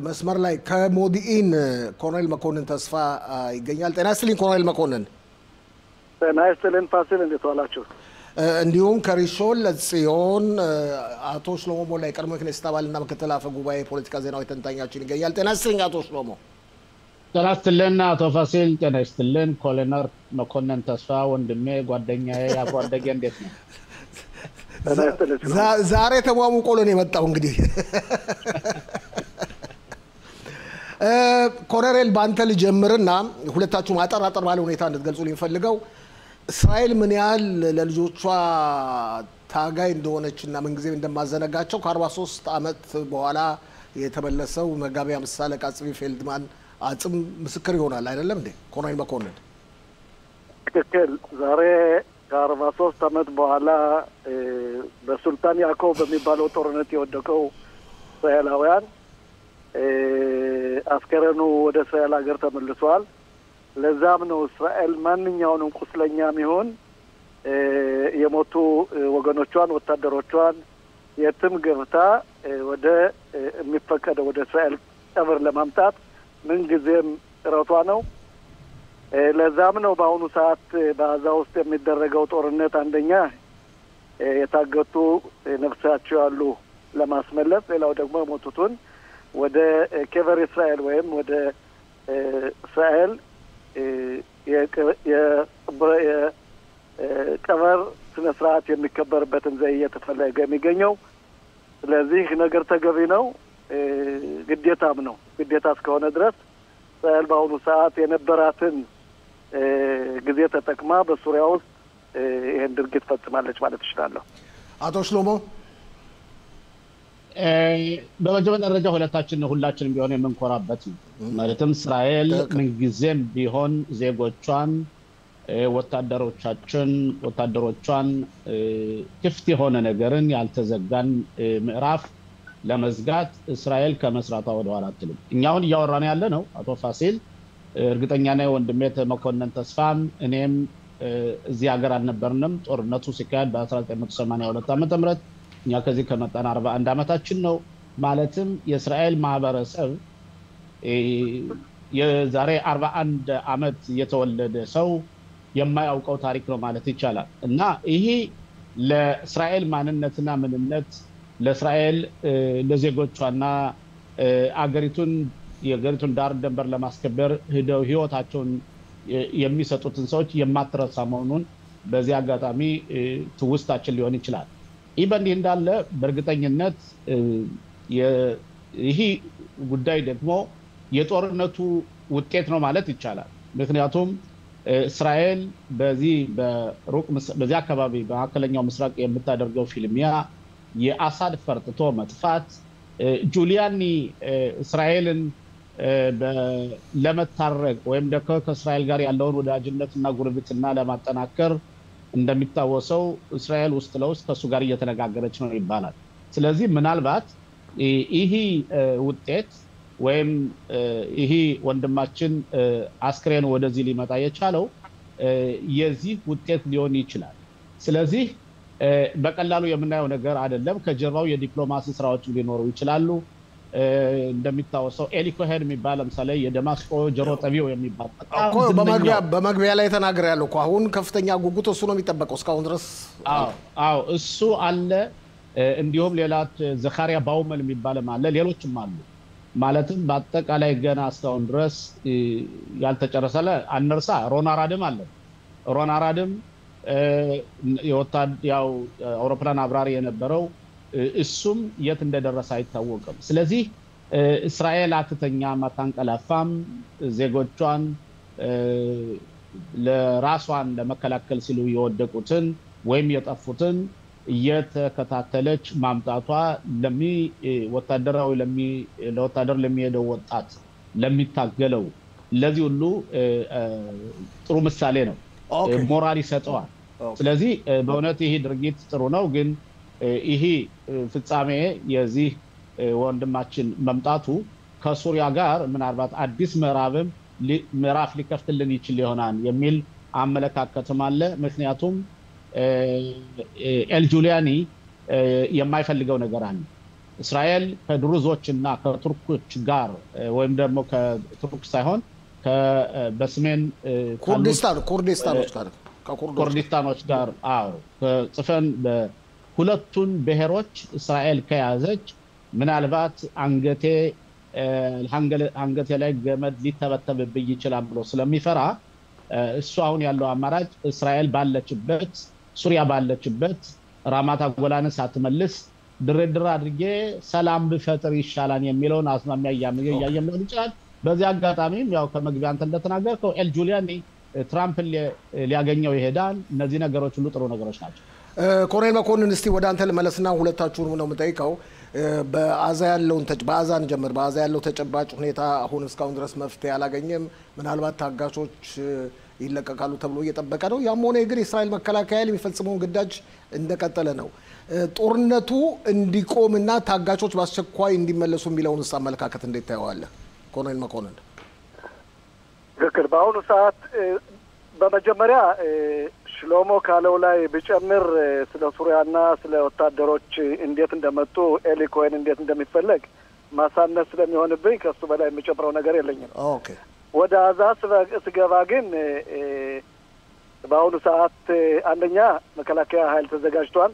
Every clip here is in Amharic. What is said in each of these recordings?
መስመር ላይ ከሞዲኢን ኮሎኔል መኮንን ተስፋ ይገኛል። ጤና ይስጥልኝ ኮሎኔል መኮንን። ጤና ይስጥልኝ ፋሲል፣ እንዴት ዋላችሁ? እንዲሁም ከሪሾል ለጽዮን አቶ ሽሎሞ ሞላ የቀድሞ የክኔስት አባልና ምክትል አፈ ጉባኤ ፖለቲካ ዜናዊ ተንታኛችን ይገኛል። ጤና ይስጥልኝ አቶ ሽሎሞ። ጤና ይስጥልን አቶ ፋሲል። ጤና ይስጥልን ኮሎኔል መኮንን ተስፋ ወንድሜ፣ ጓደኛዬ፣ አብሮ አደጌ እንዴት ነው? ዛሬ ተሟሙቆ ነው የመጣው። እንግዲህ ኮሎኔል ባንተ ልጀምርና ሁለታችሁም አጠር ባለ ሁኔታ እንድትገልጹልኝ ፈልገው እስራኤል ምን ያህል ለልጆቿ ታጋይ እንደሆነችና ምን ጊዜ እንደማዘነጋቸው ከ43 ዓመት በኋላ የተመለሰው መጋቢ አምሳ አለቃ ጽቢ ፌልድማን አጽም ምስክር ይሆናል አይደለም እንዴ ኮሎኔል መኮንን? ትክክል። ዛሬ ከ43 ዓመት በኋላ በሱልጣን ያዕቆብ በሚባለው ጦርነት የወደቀው እስራኤላውያን አስከሬኑ ወደ እስራኤል ሀገር ተመልሷል። ለዛም ነው እስራኤል ማንኛውንም ቁስለኛም ይሁን የሞቱ ወገኖቿን ወታደሮቿን የትም ገብታ ወደ የሚፈቀደው ወደ እስራኤል ቀብር ለማምጣት ምን ጊዜም ጥረቷ ነው። ለዛም ነው በአሁኑ ሰዓት በጋዛ ውስጥ የሚደረገው ጦርነት አንደኛ የታገቱ ነፍሳቸው ያሉ ለማስመለስ፣ ሌላው ደግሞ የሞቱትን ወደ ኬቨር እስራኤል ወይም ወደ እስራኤል የቀብር ስነ ስርዓት የሚከበርበትን ዘይ እየተፈለገ የሚገኘው። ስለዚህ ነገር ተገቢ ነው፣ ግዴታም ነው። ግዴታ እስከሆነ ድረስ እስራኤል በአሁኑ ሰዓት የነበራትን ጊዜ ተጠቅማ በሱሪያ ውስጥ ይህን ድርጊት ፈጽማለች ማለት እችላለሁ። አቶ ሽሎሞ በመጀመሪያ ደረጃ ሁላችንም ቢሆን የምንኮራበት ነው። ማለትም እስራኤል ምንጊዜም ቢሆን ዜጎቿን ወታደሮቿን ክፍት የሆነ ነገርን ያልተዘጋን ምዕራፍ ለመዝጋት እስራኤል ከመስራቷ ወደ ኋላ አትልም። እኛ አሁን እያወራን ያለ ነው አቶ ፋሲል፣ እርግጠኛ ነኝ ወንድሜ መኮንን ተስፋም እኔም እዚህ ሀገር አልነበርንም። ጦርነቱ ሲካሄድ በ1982 ዓ.ም እኛ ከዚህ ከመጣን 41 ዓመታችን ነው። ማለትም የእስራኤል ማህበረሰብ የዛሬ 41 ዓመት የተወለደ ሰው የማያውቀው ታሪክ ነው ማለት ይቻላል። እና ይሄ ለእስራኤል ማንነትና ምንነት ለእስራኤል ለዜጎቿና የአገሪቱን ዳር ድንበር ለማስከበር ሄደው ህይወታቸውን የሚሰጡትን ሰዎች የማትረሳ መሆኑን በዚህ አጋጣሚ ትውስታችን ሊሆን ይችላል። ይህ በእንዲህ እንዳለ በእርግጠኝነት ይህ ጉዳይ ደግሞ የጦርነቱ ውጤት ነው ማለት ይቻላል። ምክንያቱም እስራኤል በዚህ አካባቢ በመካከለኛው ምስራቅ የምታደርገው ፊልሚያ የአሳድ ፈርጥቶ መጥፋት ጁሊያኒ እስራኤልን ለመታረቅ ወይም ደግሞ ከእስራኤል ጋር ያለውን ወዳጅነትና ጉርብትና ለማጠናከር እንደሚታወሰው እስራኤል ውስጥ ለውስጥ ከሱ ጋር እየተነጋገረች ነው ይባላል። ስለዚህ ምናልባት ይሄ ውጤት ወይም ይሄ ወንድማችን አስክሬን ወደዚህ ሊመጣ የቻለው የዚህ ውጤት ሊሆን ይችላል። ስለዚህ በቀላሉ የምናየው ነገር አይደለም። ከጀርባው የዲፕሎማሲ ስራዎች ሊኖሩ ይችላሉ። እንደሚታወሰው ኤሊ ኮሄን የሚባል ለምሳሌ የደማስቆ ጆሮ ጠቢው የሚባል በመግቢያ ላይ ተናግሬያለሁ እኮ አሁን ከፍተኛ ጉጉት እሱ ነው የሚጠበቀው እስካሁን ድረስ። አዎ እሱ አለ። እንዲሁም ሌላ ዘካሪያ ባውመል የሚባልም አለ፣ ሌሎችም አሉ። ማለትም በአጠቃላይ ገና እስካሁን ድረስ ያልተጨረሰለ አንርሳ። ሮን አራድም አለ። ሮን አራድም ያው አውሮፕላን አብራሪ የነበረው እሱም የት እንደደረሰ አይታወቅም። ስለዚህ እስራኤል አትተኛም፣ አታንቀላፋም። ዜጎቿን ለራሷን ለመከላከል ሲሉ የወደቁትን ወይም የጠፉትን እየተከታተለች ማምጣቷ ለወታደር ለሚሄደው ወጣት ለሚታገለው ለዚህ ሁሉ ጥሩ ምሳሌ ነው፣ ሞራል ይሰጠዋል። ስለዚህ በእውነት ይሄ ድርጊት ጥሩ ነው። ግን ይሄ ፍጻሜ የዚህ ወንድማችን መምጣቱ ከሱሪያ ጋር ምናልባት አዲስ ምዕራፍ ሊከፍትልን ይችል ይሆናል የሚል አመለካከትም አለ። ምክንያቱም ኤልጁሊያኒ የማይፈልገው ነገር አለ። እስራኤል ከድሩዞችና ከቱርኮች ጋር ወይም ደግሞ ከቱርክ ሳይሆን በሰሜን ኩርዲስታኖች ጋር ጽፈን በሁለቱን ብሔሮች እስራኤል ከያዘች ምናልባት አንገቴ ላይ ገመድ ሊተበተብብኝ ይችላል ብሎ ስለሚፈራ እሱ አሁን ያለው አማራጭ እስራኤል ባለችበት ሱሪያ ባለችበት ራማታ ጎላንን ሳትመልስ ድርድር አድርጌ ሰላም ብፈጥር ይሻላል የሚለውን አስማሚያ ያያየም ነው ይችላል። በዚህ አጋጣሚም ያው ከመግቢያ አንተ እንደተናገርከው ኤል ጁሊያኒ ትራምፕ ሊያገኘው ይሄዳል። እነዚህ ነገሮች ሁሉ ጥሩ ነገሮች ናቸው። ኮሎኔል መኮንን እስቲ ወደ አንተ ልመለስና ሁለታችሁንም ነው የምጠይቀው። በአዛ ያለው ተጨባጭ ሁኔታ አሁን እስካሁን ድረስ መፍትሄ አላገኘም። ምናልባት ታጋቾች ይለቀቃሉ ተብሎ እየጠበቀ ነው። ያም ሆነ ግን የእስራኤል መከላከያ የሚፈጽመውን ግዳጅ እንደቀጠለ ነው። ጦርነቱ እንዲቆምና ታጋቾች በአስቸኳይ እንዲመለሱ የሚለውን አመለካከት እንዴት ታየዋለህ ኮሎኔል መኮንን? ትክክል። በአሁኑ ሰዓት በመጀመሪያ ሽሎሞ ካለው ላይ ቢጨምር ስለ ሱሪያና ስለ ወታደሮች እንዴት እንደመጡ ኤሊ ኮሄን እንዴት እንደሚፈለግ ማሳነስ ስለሚሆንብኝ ከሱ በላይ የሚጨምረው ነገር የለኝም። ኦኬ። ወደ አዛ ስገባ ግን በአሁኑ ሰዓት አንደኛ መከላከያ ኃይል ተዘጋጅቷል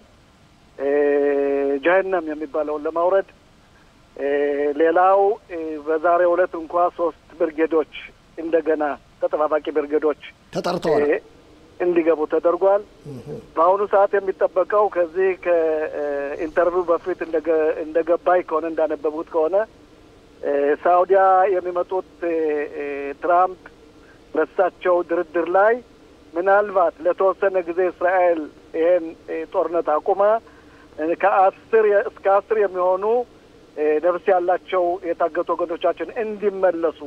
ጀሃነም የሚባለውን ለማውረድ። ሌላው በዛሬው ዕለት እንኳን 3 ብርጌዶች እንደገና ተጠባባቂ ብርጌዶች ተጠርተዋል እንዲገቡ ተደርጓል። በአሁኑ ሰዓት የሚጠበቀው ከዚህ ከኢንተርቪው በፊት እንደገባይ ከሆነ እንዳነበቡት ከሆነ ሳውዲያ የሚመጡት ትራምፕ በሳቸው ድርድር ላይ ምናልባት ለተወሰነ ጊዜ እስራኤል ይሄን ጦርነት አቁማ ከ10 እስከ 10 የሚሆኑ ነፍስ ያላቸው የታገቱ ወገኖቻችን እንዲመለሱ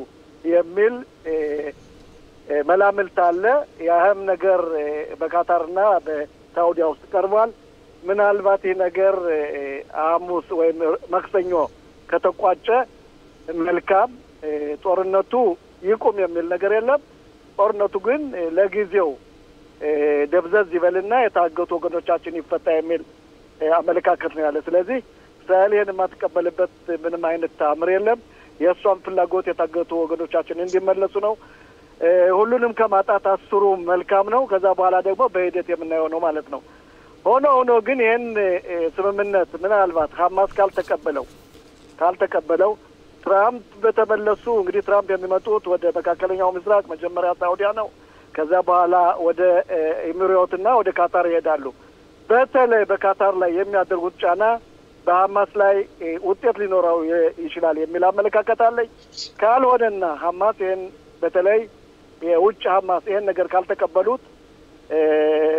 የሚል መላምልት አለ። ያህም ነገር በካታርና በሳውዲያ ውስጥ ቀርቧል። ምናልባት ይህ ነገር ሐሙስ ወይም መክሰኞ ከተቋጨ መልካም፣ ጦርነቱ ይቁም የሚል ነገር የለም። ጦርነቱ ግን ለጊዜው ደብዘዝ ይበልና የታገቱ ወገኖቻችን ይፈታ የሚል አመለካከት ነው ያለ። ስለዚህ እስራኤል ይህን የማትቀበልበት ምንም አይነት ተአምር የለም። የእሷን ፍላጎት የታገቱ ወገኖቻችን እንዲመለሱ ነው። ሁሉንም ከማጣት 10 መልካም ነው። ከዛ በኋላ ደግሞ በሂደት የምናየው ነው ማለት ነው። ሆኖ ግን ይህን ስምምነት ምናልባት ሐማስ ካልተቀበለው ትራምፕ በተመለሱ እንግዲህ ትራምፕ የሚመጡት ወደ መካከለኛው ምስራቅ መጀመሪያ ሳውዲያ ነው። ከዛ በኋላ ወደ ኤሚሬትና ወደ ካታር ይሄዳሉ። በተለይ በካታር ላይ የሚያደርጉት ጫና በሐማስ ላይ ውጤት ሊኖረው ይችላል የሚል አመለካከት አለኝ። ካልሆነና ሐማስ ይሄን በተለይ የውጭ ሐማስ ይሄን ነገር ካልተቀበሉት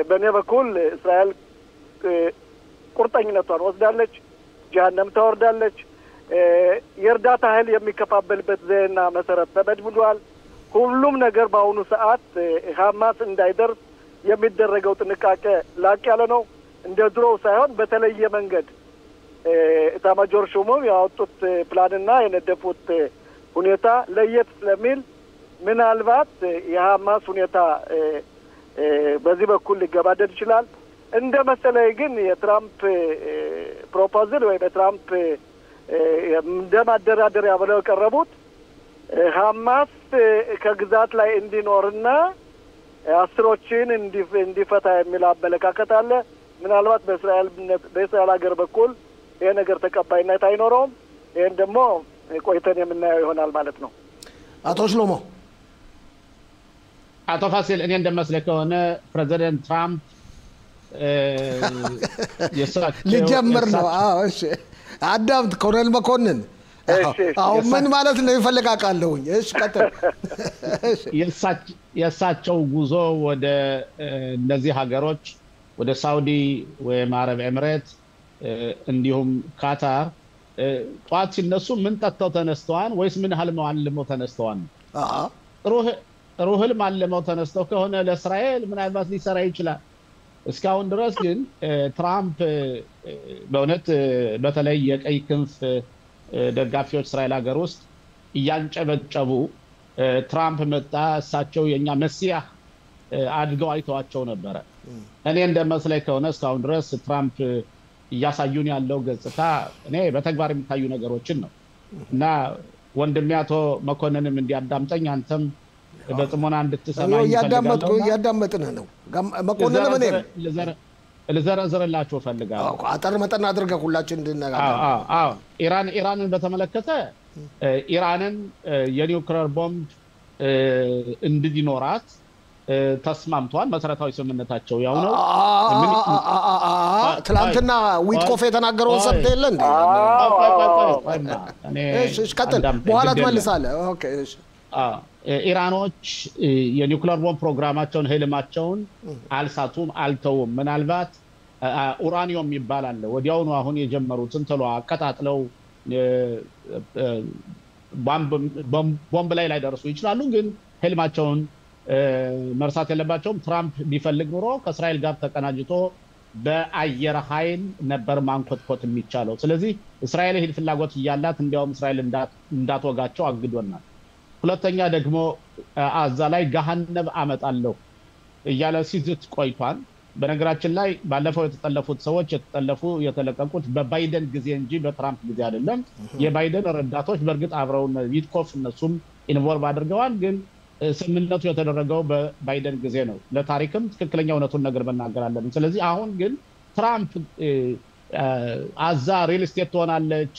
በእኔ በኩል እስራኤል ቁርጠኝነቷን ወስዳለች፣ ጀሃነም ታወርዳለች። የእርዳታ ኃይል የሚከፋፈልበት ዘና መሰረት ተመድብሏል። ሁሉም ነገር በአሁኑ ሰዓት ሐማስ እንዳይደርስ የሚደረገው ጥንቃቄ ላቅ ያለ ነው። እንደ ድሮው ሳይሆን በተለየ መንገድ ኢታማጆር ሹሙ ያወጡት ፕላንና የነደፉት ሁኔታ ለየት ስለሚል ምናልባት የሐማስ ሁኔታ በዚህ በኩል ሊገባደድ ይችላል። እንደ መሰለኝ ግን የትራምፕ ፕሮፖዛል ወይ በትራምፕ እንደ ማደራደሪያ ብለው የቀረቡት ሐማስ ከግዛት ላይ እንዲኖርና አስሮችን እንዲፈታ የሚል አመለካከት አለ። ምናልባት በእስራኤል ሀገር በኩል ይሄ ነገር ተቀባይነት አይኖረውም። ይሄን ደግሞ ቆይተን የምናየው ይሆናል ማለት ነው። አቶ ሽሎሞ። አቶ ፋሲል፣ እኔ እንደመስለኝ ከሆነ ፕሬዚደንት ትራምፕ ሊጀምር ነው። እሺ አዳምጥ ኮሎኔል መኮንን። አሁን ምን ማለት ነው ይፈልጋቃለሁኝ። እሺ ቀጥል። የእሳቸው ጉዞ ወደ እነዚህ ሀገሮች ወደ ሳውዲ ወይም አረብ ኤምሬት እንዲሁም ካታር ጧት ሲነሱ ምን ጠጥተው ተነስተዋል ወይስ ምን ህልም አልመው ተነስተዋል? ጥሩ ህልም አልመው ተነስተው ከሆነ ለእስራኤል ምናልባት ሊሰራ ይችላል። እስካሁን ድረስ ግን ትራምፕ በእውነት በተለይ የቀይ ክንፍ ደጋፊዎች እስራኤል ሀገር ውስጥ እያንጨበጨቡ ትራምፕ መጣ እሳቸው የኛ መሲህ አድርገው አይተዋቸው ነበረ። እኔ እንደመስለኝ ከሆነ እስካሁን ድረስ ትራምፕ እያሳዩን ያለው ገጽታ እኔ በተግባር የሚታዩ ነገሮችን ነው እና ወንድሜ አቶ መኮንንም እንዲያዳምጠኝ አንተም በጥሞና እንድትሰማኝ እያዳመጥን ነው። መኮንን ምን ልዘረዝርላችሁ ፈልጋለሁ። አጠር መጠን አድርገህ ሁላችን እንድንነጋገር። ኢራንን በተመለከተ ኢራንን የኒውክሌር ቦምብ እንዲኖራት ተስማምቷል። መሰረታዊ ስምምነታቸው ያው ነው። ትላንትና ዊትኮፍ የተናገረውን ሰምተህ የለ እንዴ? እሺ ቀጥል፣ በኋላ ትመልሳለህ። ኦኬ እሺ። ኢራኖች የኒውክሌር ቦምብ ፕሮግራማቸውን ህልማቸውን አልሳቱም፣ አልተውም። ምናልባት ኡራኒየም ይባላል ወዲያውኑ አሁን የጀመሩትን ተሎ አቀጣጥለው ቦምብ ላይ ደርሱ ይችላሉ። ግን ህልማቸውን መርሳት የለባቸውም። ትራምፕ ቢፈልግ ኑሮ ከእስራኤል ጋር ተቀናጅቶ በአየር ኃይል ነበር ማንኮትኮት የሚቻለው። ስለዚህ እስራኤል ይህን ፍላጎት እያላት እንዲያውም እስራኤል እንዳትወጋቸው አግዶናል። ሁለተኛ ደግሞ አዛ ላይ ገሃነብ አመጣለሁ እያለ ሲዝት ቆይቷል። በነገራችን ላይ ባለፈው የተጠለፉት ሰዎች የተለቀቁት በባይደን ጊዜ እንጂ በትራምፕ ጊዜ አይደለም። የባይደን ረዳቶች በእርግጥ አብረው ዊትኮፍ እነሱም ኢንቮልቭ አድርገዋል። ግን ስምምነቱ የተደረገው በባይደን ጊዜ ነው። ለታሪክም ትክክለኛ እውነቱን ነገር መናገር አለብን። ስለዚህ አሁን ግን ትራምፕ አዛ ሪል ስቴት ትሆናለች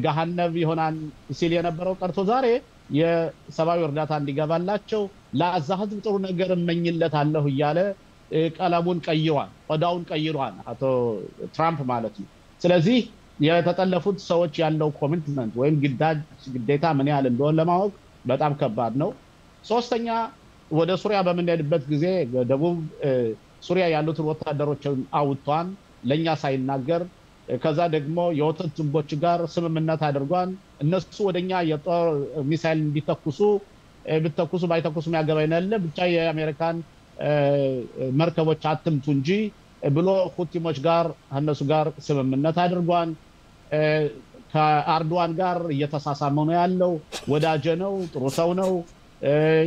ገሃነብ ይሆናል ሲል የነበረው ቀርቶ ዛሬ የሰብአዊ እርዳታ እንዲገባላቸው ለአዛ ህዝብ ጥሩ ነገር እመኝለታለሁ እያለ ቀለሙን ቀይሯል፣ ቆዳውን ቀይሯል አቶ ትራምፕ ማለት ነው። ስለዚህ የተጠለፉት ሰዎች ያለው ኮሚትመንት ወይም ግዴታ ምን ያህል እንደሆነ ለማወቅ በጣም ከባድ ነው። ሶስተኛ ወደ ሱሪያ በምንሄድበት ጊዜ ደቡብ ሱሪያ ያሉትን ወታደሮችን አውጥቷል ለኛ ሳይናገር። ከዛ ደግሞ የወተት ዝንቦች ጋር ስምምነት አድርጓል። እነሱ ወደኛ የጦር ሚሳኤል እንዲተኩሱ ብተኩሱ ባይተኩሱ የሚያገባኝ ነው ብቻ የአሜሪካን መርከቦች አትምቱ እንጂ ብሎ ሁቲሞች ጋር እነሱ ጋር ስምምነት አድርጓል። ከአርዶዋን ጋር እየተሳሳመ ነው ያለው። ወዳጀ ነው፣ ጥሩ ሰው ነው፣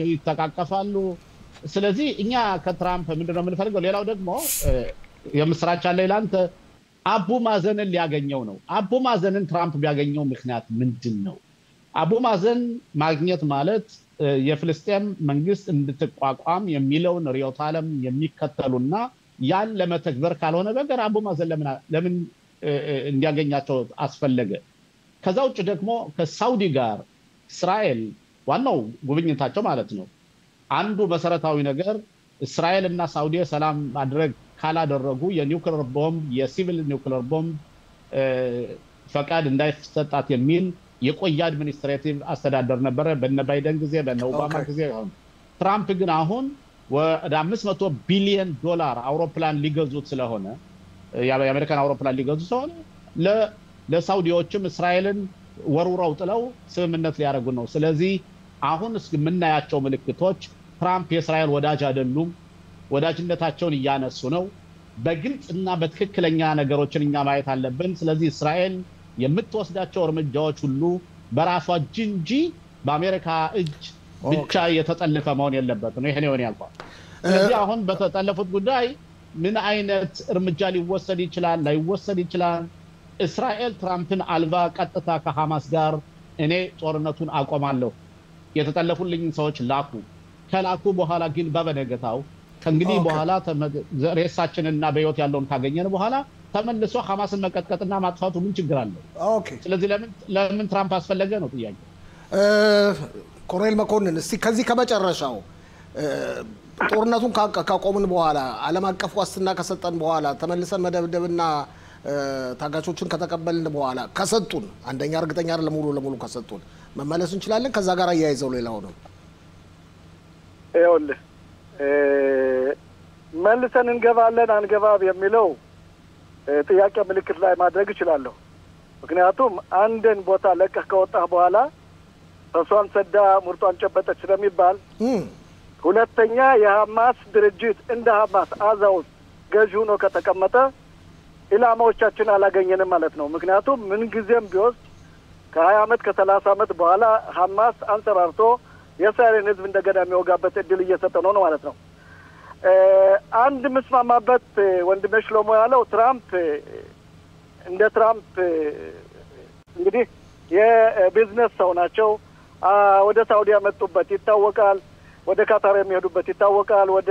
ይተቃቀፋሉ። ስለዚህ እኛ ከትራምፕ ምንድነው የምንፈልገው? ሌላው ደግሞ የምስራች አለ ይላንተ አቡ ማዘንን ሊያገኘው ነው። አቡ ማዘንን ትራምፕ ቢያገኘው ምክንያት ምንድነው? አቡ ማዘን ማግኘት ማለት የፍልስጤም መንግስት እንድትቋቋም የሚለውን ርዕዮተ ዓለም የሚከተሉና ያን ለመተግበር ካልሆነ በቀር አቡ ማዘን ለምን እንዲያገኛቸው አስፈለገ? ከዛ ውጭ ደግሞ ከሳውዲ ጋር እስራኤል ዋናው ጉብኝታቸው ማለት ነው አንዱ መሰረታዊ ነገር እስራኤል እና ሳውዲ ሰላም ማድረግ ካላደረጉ የኒውክሌር ቦምብ የሲቪል ኒውክሌር ቦምብ ፈቃድ እንዳይሰጣት የሚል የቆየ አድሚኒስትሬቲቭ አስተዳደር ነበረ በነ ባይደን ጊዜ በነ ኦባማ ጊዜ። ትራምፕ ግን አሁን ወደ $500 ቢሊዮን አውሮፕላን ሊገዙት ስለሆነ የአሜሪካን አውሮፕላን ሊገዙ ስለሆነ ለሳውዲዎችም እስራኤልን ወሩራው ጥለው ስምምነት ሊያደርጉ ነው። ስለዚህ አሁን የምናያቸው ምልክቶች ትራምፕ የእስራኤል ወዳጅ አይደሉም፣ ወዳጅነታቸውን እያነሱ ነው። በግልጽና በትክክለኛ ነገሮችን እኛ ማየት አለብን። ስለዚህ እስራኤል የምትወስዳቸው እርምጃዎች ሁሉ በራሷ እንጂ በአሜሪካ እጅ ብቻ የተጠለፈ መሆን የለበትም። ይሄ ነው ያልኳት። ስለዚህ አሁን በተጠለፉት ጉዳይ ምን አይነት እርምጃ ሊወሰድ ይችላል ላይወሰድ ይችላል? እስራኤል ትራምፕን አልባ ቀጥታ ከሐማስ ጋር እኔ ጦርነቱን አቆማለሁ የተጠለፉልኝ ሰዎች ከላኩ በኋላ ግን በበነገታው ከእንግዲህ በኋላ ሬሳችንና በህይወት ያለውን ካገኘን በኋላ ተመልሶ ሐማስን መቀጥቀጥና ማጥፋቱ ምን ችግር አለው? ኦኬ። ስለዚህ ለምን ትራምፕ አስፈለገ ነው ጥያቄ። ኮሎኔል መኮንን እስቲ ከዚህ ከመጨረሻው ጦርነቱን ካቆምን በኋላ ዓለም አቀፍ ዋስትና ከሰጠን በኋላ ተመልሰን መደብደብና ታጋቾችን ከተቀበልን በኋላ ከሰጡን አንደኛ እርግጠኛ አይደለም ሙሉ ለሙሉ ከሰጡን መመለስ እንችላለን? ከዛ ጋር አያይዘው ሌላው ነው ይኸውልህ መልሰን እንገባለን አንገባብ የሚለው ጥያቄ ምልክት ላይ ማድረግ እችላለሁ። ምክንያቱም አንድን ቦታ ለቀህ ከወጣህ በኋላ እሷን ሰዳ ሙርጧን ጨበጠች ስለሚባል፣ ሁለተኛ የሐማስ ድርጅት እንደ ሐማስ አዛውት ገዥ ሆኖ ከተቀመጠ ኢላማዎቻችን አላገኘንም ማለት ነው። ምክንያቱም ምን ጊዜም ቢወስድ ከ20 ዓመት ከ30 ዓመት በኋላ ሐማስ አንሰራርቶ የእስራኤልን ህዝብ እንደገና የሚወጋበት እድል እየሰጠ ነው ማለት ነው። አንድ ምስማማበት ወንድሜ ሽሎሞ ያለው ትራምፕ እንደ ትራምፕ እንግዲህ የቢዝነስ ሰው ናቸው። ወደ ሳውዲ ያመጡበት ይታወቃል። ወደ ካታር የሚሄዱበት ይታወቃል። ወደ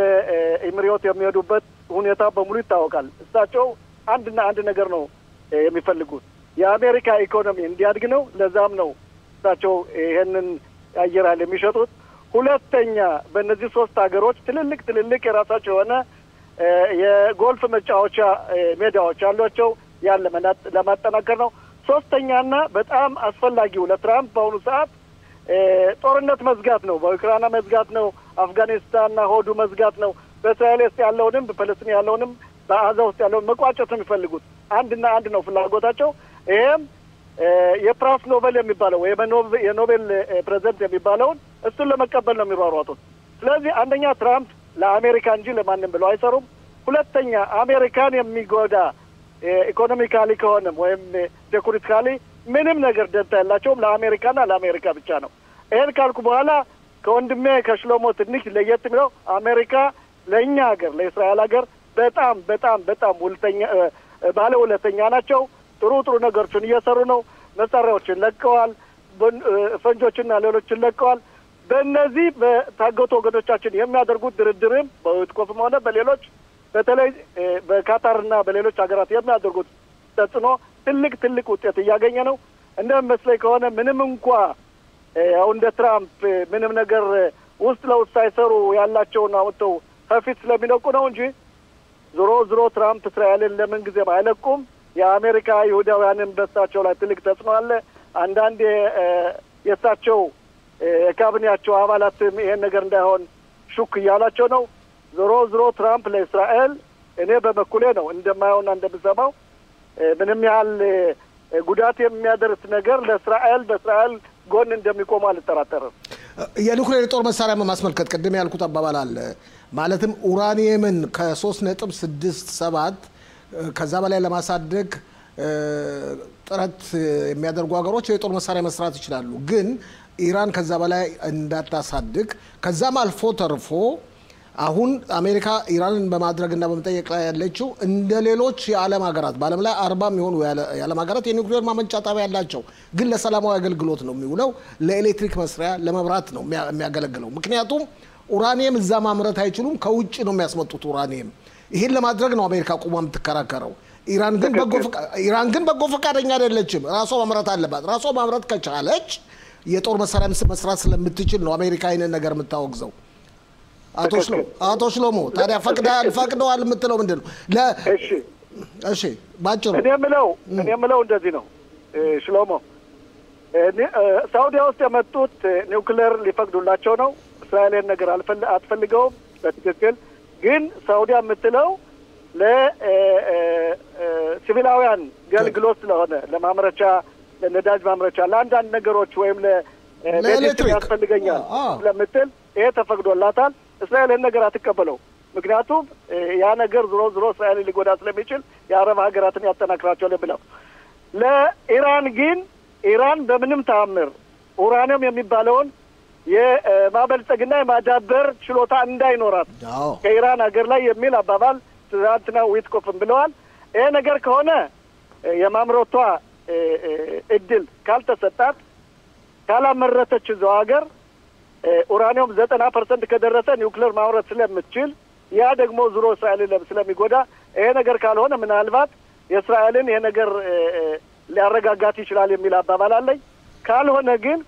ኤሚሬት የሚሄዱበት ሁኔታ በሙሉ ይታወቃል። እሳቸው አንድና አንድ ነገር ነው የሚፈልጉት፣ የአሜሪካ ኢኮኖሚ እንዲያድግ ነው። ለዛም ነው እሳቸው ይሄንን አየር ኃይል የሚሸጡት። ሁለተኛ በእነዚህ ሶስት ሀገሮች ትልልቅ የራሳቸው የሆነ የጎልፍ መጫወቻ ሜዳዎች አሏቸው። ያን ለማጠናከር ነው። ሶስተኛና በጣም አስፈላጊው ለትራምፕ በአሁኑ ሰዓት ጦርነት መዝጋት ነው። በዩክራይን መዝጋት ነው። አፍጋኒስታንና ሆዱ መዝጋት ነው። በእስራኤል ውስጥ ያለውንም በፈለስቲን ያለውንም በአዛ ውስጥ ያለውን መቋጨት ነው የሚፈልጉት። አንድና አንድ ነው ፍላጎታቸው። ይሄም የፕራስ ኖቤል የሚባለው ወይም የኖቤል ፕሬዝዳንት የሚባለውን እሱን ለመቀበል ነው የሚሯሯጡት። ስለዚህ አንደኛ ትራምፕ ለአሜሪካ እንጂ ለማንም ብለው አይሰሩም። ሁለተኛ አሜሪካን የሚጎዳ ኢኮኖሚካሊ ከሆነም ወይም ሴኩሪቲካሊ ምንም ነገር ደንታ ያላቸውም ለአሜሪካና ለአሜሪካ ብቻ ነው። ይሄን ካልኩ በኋላ ከወንድሜ ከሽሎሞ ትንሽ ለየት የሚለው አሜሪካ ለእኛ ሀገር ለእስራኤል ሀገር በጣም ባለውለተኛ ናቸው። ጥሩ ነገሮችን እየሰሩ ነው። መሳሪያዎችን ለቀዋል። ፈንጆችና ሌሎችን ለቀዋል። በእነዚህ በታገቱ ወገኖቻችን የሚያደርጉት ድርድርም በዊትኮፍም ሆነ በሌሎች በተለይ በካታርና በሌሎች ሀገራት የሚያደርጉት ተጽዕኖ ትልቅ ውጤት እያገኘ ነው። እንደሚመስለኝ ከሆነ ምንም እንኳ ያው እንደ ትራምፕ ምንም ነገር ውስጥ ለውስጥ ሳይሰሩ ያላቸውን አውጥተው ከፊት ስለሚለቁ ነው እንጂ ዞሮ ትራምፕ እስራኤልን ለምን ጊዜም አይለቁም። የአሜሪካ ይሁዳውያንን በሳቸው ላይ ትልቅ ተጽዕኖ አለ። አንዳንድ የእሳቸው የካቢኔያቸው አባላትም ይሄን ነገር እንዳይሆን ሹክ እያላቸው ነው። ዞሮ ትራምፕ ለእስራኤል እኔ በበኩሌ ነው እንደማየውና እንደምሰማው ምንም ያህል ጉዳት የሚያደርስ ነገር በእስራኤል ጎን እንደሚቆሙ አልጠራጠርም። የኒውክሌር ጦር መሳሪያ ማስመልከት ቅድም ያልኩት አባባል አለ። ማለትም ኡራኒየምን ከ3.67 ከዛ በላይ ለማሳደግ ጥረት የሚያደርጉ ሀገሮች የጦር መሳሪያ መስራት ይችላሉ። ግን ኢራን ከዛ በላይ እንዳታሳድግ ከዛም አልፎ ተርፎ አሁን አሜሪካ ኢራንን በማድረግና በመጠየቅ ላይ ያለችው እንደ ሌሎች የዓለም ሀገራት በዓለም ላይ 40 የሚሆኑ የዓለም ሀገራት የኒውክሌር ማመንጫ ጣቢያ ያላቸው ግን ለሰላማዊ አገልግሎት ነው የሚውለው። ለኤሌክትሪክ መስሪያ ለመብራት ነው የሚያገለግለው። ምክንያቱም ኡራኒየም እዛ ማምረት አይችሉም፣ ከውጭ ነው የሚያስመጡት ኡራኒየም። ይሄን ለማድረግ ነው አሜሪካ ቁማ የምትከራከረው። ኢራን ግን በጎ ፈቃደኛ አይደለችም። ራሷ ማምረት አለባት። ራሷ ማምረት ከቻለች የጦር መሳሪያ መስራት ስለምትችል ነው አሜሪካ ይሄንን ነገር የምታወግዘው። አቶ ሽሎሞ ታዲያ ፈቅደዋል የምትለው ምንድን ነው? እሺ ባጭሩ እኔ የምለው እንደዚህ ነው ሽሎሞ። ሳውዲያ ውስጥ የመጡት ኒውክሌር ሊፈቅዱላቸው ነው። እስራኤልን ነገር አትፈልገውም በትክክል። ግን ሳውዲያ የምትለው ለሲቪላውያን አገልግሎት ስለሆነ ለማምረቻ፣ ለነዳጅ ማምረቻ፣ ለአንዳንድ ነገሮች ወይም ለኤሌክትሪክ ያስፈልገኛል ስለምትል ይሄ ተፈቅዶላታል። እስራኤል ይህን ነገር አትቀበለው። ምክንያቱም ያ ነገር ዞሮ እስራኤልን ሊጎዳ ስለሚችል የአረብ ሀገራትን ያጠናክራቸዋል ብለው። ለኢራን ግን ኢራን በምንም ተአምር ኡራኒየም የሚባለውን የማበልጸግና የማዳበር ችሎታ እንዳይኖራት ከኢራን ሀገር ላይ የሚል አባባል ትናንትና ዊትኮፍም ብለዋል። ይሄ ነገር ከሆነ የማምረቷ እድል ካልተሰጣት ካላመረተች እዛው ሀገር ኡራኒየም 90% ከደረሰ ኒውክሌር ማምረት ስለምትችል ያ ደግሞ ዙሮ እስራኤልን ስለሚጎዳ ይሄ ነገር ካልሆነ ምናልባት የእስራኤልን ይሄ ነገር ሊያረጋጋት ይችላል የሚል አባባል አለኝ። ካልሆነ ግን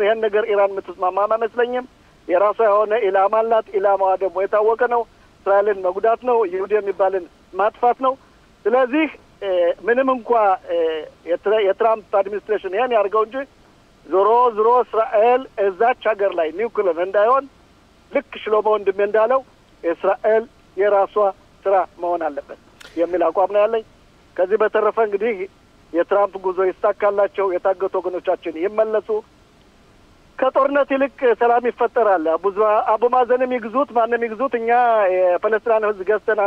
ይሄን ነገር ኢራን የምትስማማ አይመስለኝም። የራሷ የሆነ ኢላማ አላት። ኢላማዋ ደግሞ የታወቀ ነው። እስራኤልን መጉዳት ነው፣ ይሁዲ የሚባልን ማጥፋት ነው። ስለዚህ ምንም እንኳ የትራምፕ አድሚኒስትሬሽን ይሄን ያርገው እንጂ ዞሮ እስራኤል እዛች ሀገር ላይ ኒውክሌር እንዳይሆን ልክ ሽሎሞ ወንድሜ እንዳለው እስራኤል የራሷ ስራ መሆን አለበት የሚል አቋም ነው ያለኝ። ከዚህ በተረፈ እንግዲህ የትራምፕ ጉዞ ይሳካላቸው፣ የታገቱ ወገኖቻችን ይመለሱ፣ ከጦርነት ይልቅ ሰላም ይፈጠራል። አቡ ማዘንም ይግዙት ማንም ይግዙት፣ እኛ የpalestine ህዝብ ገዝተን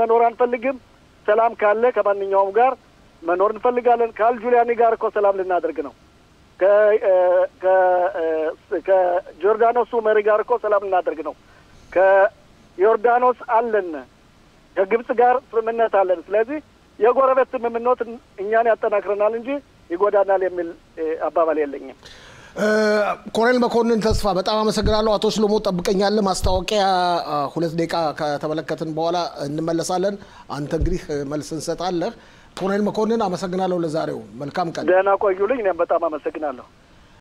መኖር አንፈልግም። ሰላም ካለ ከማንኛውም ጋር መኖር እንፈልጋለን። ከአልጁሊያኒ ጋር እኮ ሰላም ልናደርግ ነው። ከጆርዳኖሱ መሪ ጋር እኮ ሰላም ልናደርግ ነው። ከዮርዳኖስ አለን፣ ከግብጽ ጋር ስምምነት አለን። ስለዚህ የጎረቤት ስምምነት እኛን ያጠናክረናል እንጂ ይጎዳናል የሚል አባባል የለኝም። ኮሎኔል መኮንን ተስፋ በጣም አመሰግናለሁ። አቶ ሽሎሞ ጠብቀኛለህ። ማስታወቂያ 2 ደቂቃ ከተመለከትን በኋላ እንመለሳለን። አንተ እንግዲህ መልስ እንሰጣለህ። ኮሎኔል መኮንን አመሰግናለሁ። ለዛሬው መልካም ቀን። ደህና ቆዩልኝ። እኔም በጣም አመሰግናለሁ።